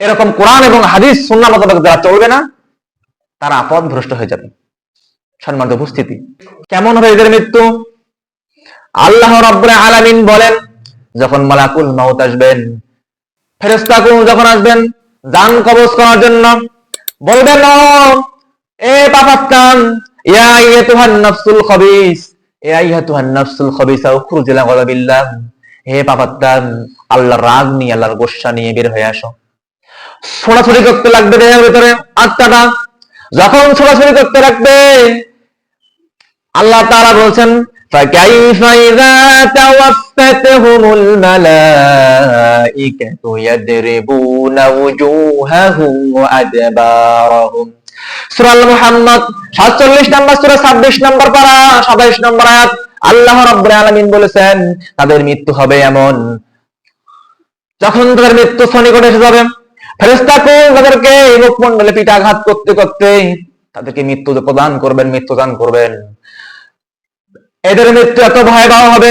এরকম কোরআন এবং হাদিস সুন্নাহ মোতাবেক যারা চলবে না, তারা পথভ্রষ্ট হয়ে যাবে। সম্মানিত উপস্থিতি, কেমন হবে এদের মৃত্যু? আল্লাহ রাব্বুল আলামিন বলেন, যখন মালাকুল মাউত আসবেন, ফেরেশতাকুল যখন আসবেন জান কবজ করার জন্য, বলবেন, এ পাপাত্তান, ইয়া আইয়াতুহান নাফসুল খাবিস, এ আইয়াতুহান নাফসুল খাবিসা উখরুজি ইলা গাযাবিল্লাহ, হে পাপাত্তান, আল্লাহর রাগ নিয়ে, আল্লাহর গোসা নিয়ে বের হয়ে আসো। ছোড়াছুড়ি করতে লাগবে দেহের ভিতরে আত্মাটা। যখন ছোড়াছুড়ি করতে লাগবে, আল্লাহ তাআলা বলছেন, ফাকাইফা ইযা তাওয়াফফাতহুমুল মালাইকাতু ইয়াদরিবুনা ওয়ুজুহাহুম ওয়া আদবারাহুম। সূরা আল মুহাম্মদ 47 নম্বর সূরা 26 নম্বর পারা 27 নম্বর আয়াত। আল্লাহ রাব্বুল আলামিন বলেছেন, তাদের মৃত্যু হবে এমন, যখন তাদের মৃত্যু সন্নিকটে এসে যাবে, ফেরেশতাকুল তাদেরকে মুখমণ্ডলে পিঠাঘাত করতে করতে তাদেরকে মৃত্যু প্রদান করবেন। এদের মৃত্যু এত ভয়াবহ হবে,